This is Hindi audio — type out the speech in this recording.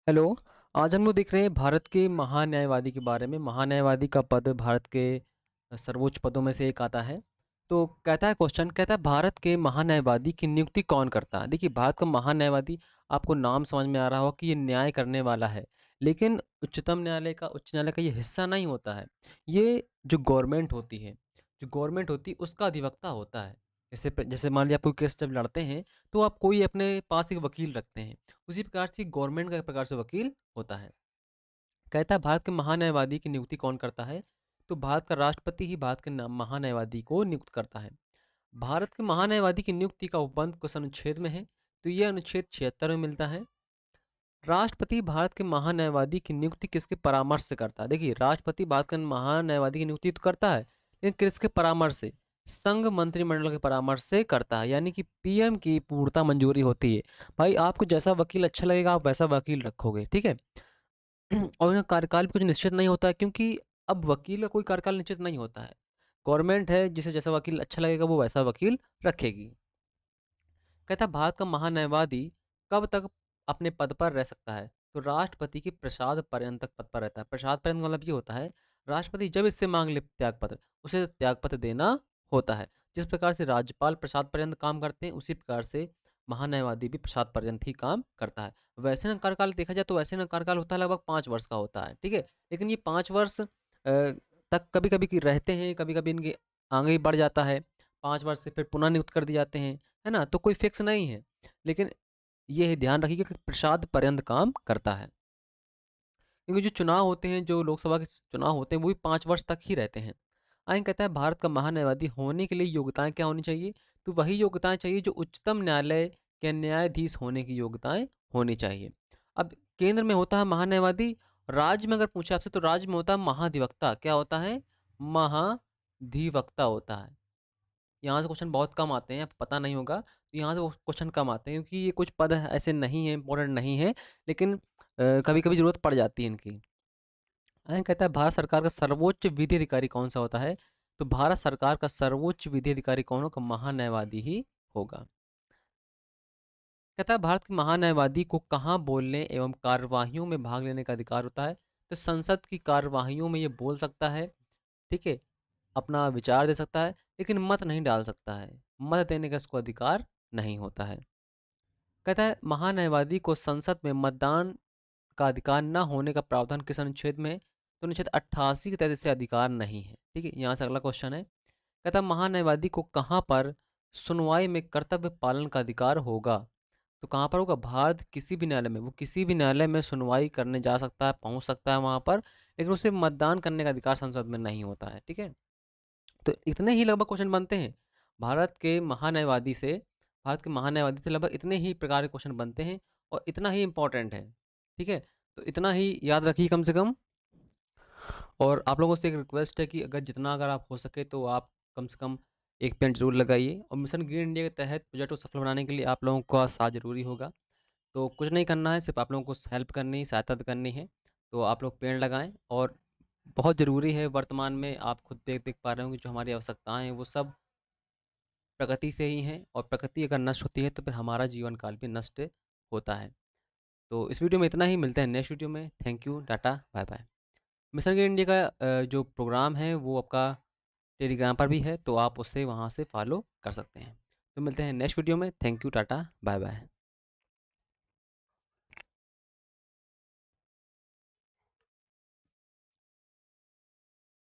हेलो। आज हम लोग देख रहे हैं भारत के महान्यायवादी के बारे में। महान्यायवादी का पद भारत के सर्वोच्च पदों में से एक आता है। तो कहता है क्वेश्चन, कहता है भारत के महान्यायवादी की नियुक्ति कौन करता है। देखिए, भारत का महान्यायवादी, आपको नाम समझ में आ रहा होगा कि ये न्याय करने वाला है, लेकिन उच्चतम न्यायालय का, उच्च न्यायालय का ये हिस्सा नहीं होता है। ये जो गवर्नमेंट होती है, जो गवर्नमेंट होती है उसका अधिवक्ता होता है। जैसे मान लिया, आप कोई केस जब लड़ते हैं तो आप कोई अपने पास एक वकील रखते हैं, उसी प्रकार से गवर्नमेंट का एक प्रकार से वकील होता है। कहता है भारत के महान्यायवादी की नियुक्ति कौन करता है। तो भारत का राष्ट्रपति ही भारत के महान्यायवादी को नियुक्त करता है। भारत के महान्यायवादी की नियुक्ति का उपबंध कुछ अनुच्छेद में है। तो यह अनुच्छेद 76 में मिलता है। राष्ट्रपति भारत के महान्यायवादी की नियुक्ति किसके परामर्श से करता है। देखिए, राष्ट्रपति भारत के महान्यायवादी की नियुक्ति तो करता है, लेकिन किसके परामर्श से? संघ मंत्रिमंडल के परामर्श से करता है, यानी कि पीएम की पूर्णता मंजूरी होती है। भाई, आपको जैसा वकील अच्छा लगेगा आप वैसा वकील रखोगे, ठीक है। और उनका कार्यकाल भी कुछ निश्चित नहीं होता है, क्योंकि अब वकील का कोई कार्यकाल निश्चित नहीं होता है। गवर्नमेंट है, जिसे जैसा वकील अच्छा लगेगा वो वैसा वकील रखेगी। कहता है भारत का महान्यायवादी कब तक अपने पद पर रह सकता है। तो राष्ट्रपति के प्रसाद पर्यंत तक पद पर रहता है। प्रसाद पर्यंत मतलब ये होता है, राष्ट्रपति जब इससे मांग ले त्यागपत्र, उसे त्यागपत्र देना होता है। जिस प्रकार से राज्यपाल प्रसाद पर्यंत काम करते हैं, उसी प्रकार से महान्यायवादी भी प्रसाद पर्यंत ही काम करता है। वैसे ना कार्यकाल देखा जाए तो वैसे ना कार्यकाल होता है लगभग 5 वर्ष का होता है, ठीक है। लेकिन ये 5 वर्ष तक कभी कभी रहते हैं, कभी कभी इनके आगे ही बढ़ जाता है। 5 वर्ष से फिर पुनः नियुक्त कर दिए जाते हैं, है ना। तो कोई फिक्स नहीं है, लेकिन ये ध्यान रखिए कि प्रसाद पर्यंत काम करता है। क्योंकि जो चुनाव होते हैं, जो लोकसभा के चुनाव होते हैं, वो भी 5 वर्ष तक ही रहते हैं। आगे कहता है भारत का महान्यायवादी होने के लिए योग्यताएं क्या होनी चाहिए। तो वही योग्यताएं चाहिए जो उच्चतम न्यायालय के न्यायाधीश होने की योग्यताएं होनी चाहिए। अब केंद्र में होता है महान्यायवादी, राज्य में अगर पूछे आपसे तो राज्य में होता है महाधिवक्ता। क्या होता है? महाधिवक्ता होता है। यहाँ से क्वेश्चन बहुत कम आते हैं, आपको पता नहीं होगा, तो यहाँ से वो क्वेश्चन कम आते हैं क्योंकि ये कुछ पद ऐसे नहीं है, इंपॉर्टेंट नहीं है, लेकिन कभी कभी जरूरत पड़ जाती है इनकी। कहता है भारत सरकार का सर्वोच्च विधि अधिकारी कौन सा होता है। तो भारत सरकार का सर्वोच्च विधि अधिकारी कौन होगा? महान्यायवादी ही होगा। कहता है भारत के महान्यायवादी को कहाँ बोलने एवं कार्यवाहियों में भाग लेने का अधिकार होता है। तो संसद की कार्यवाहियों में ये बोल सकता है, ठीक है, अपना विचार दे सकता है, लेकिन मत नहीं डाल सकता है। मत देने का इसको अधिकार नहीं होता है। कहता है महान्यायवादी को संसद में मतदान का अधिकार न होने का प्रावधान किस अनुच्छेद में है। तो अनुच्छेद 88 के तहत इसे अधिकार नहीं है, ठीक है। यहाँ से अगला क्वेश्चन है। कहता है महान्यायवादी को कहाँ पर सुनवाई में कर्तव्य पालन का अधिकार होगा। तो कहाँ पर होगा? भारत किसी भी न्यायालय में, वो किसी भी न्यायालय में सुनवाई करने जा सकता है, पहुँच सकता है वहाँ पर, लेकिन उसे मतदान करने का अधिकार संसद में नहीं होता है, ठीक है। तो इतने ही लगभग क्वेश्चन बनते हैं भारत के महान्यायवादी से। भारत के महान्यायवादी से लगभग इतने ही प्रकार के क्वेश्चन बनते हैं, और इतना ही इम्पोर्टेंट है, ठीक है। तो इतना ही याद रखिए कम से कम। और आप लोगों से एक रिक्वेस्ट है कि अगर आप हो सके तो आप कम से कम एक पेड़ जरूर लगाइए। और मिशन ग्रीन इंडिया के तहत प्रोजेक्ट को सफल बनाने के लिए आप लोगों का साथ जरूरी होगा। तो कुछ नहीं करना है, सिर्फ आप लोगों को हेल्प करनी, सहायता करनी है। तो आप लोग पेड़ लगाएं। और बहुत ज़रूरी है, वर्तमान में आप खुद देख देख पा रहे होंगे, जो हमारी आवश्यकताएं हैं वो सब प्रकृति से ही हैं, और प्रकृति अगर नष्ट होती है तो फिर हमारा जीवन काल भी नष्ट होता है। तो इस वीडियो में इतना ही, मिलते हैं नेक्स्ट वीडियो में। थैंक यू, टाटा, bye bye. Mission green India का जो प्रोग्राम है वो आपका टेलीग्राम पर भी है, तो आप उससे वहाँ से फॉलो कर सकते हैं। तो मिलते हैं नेक्स्ट वीडियो में। थैंक यू, टाटा, बाय बाय।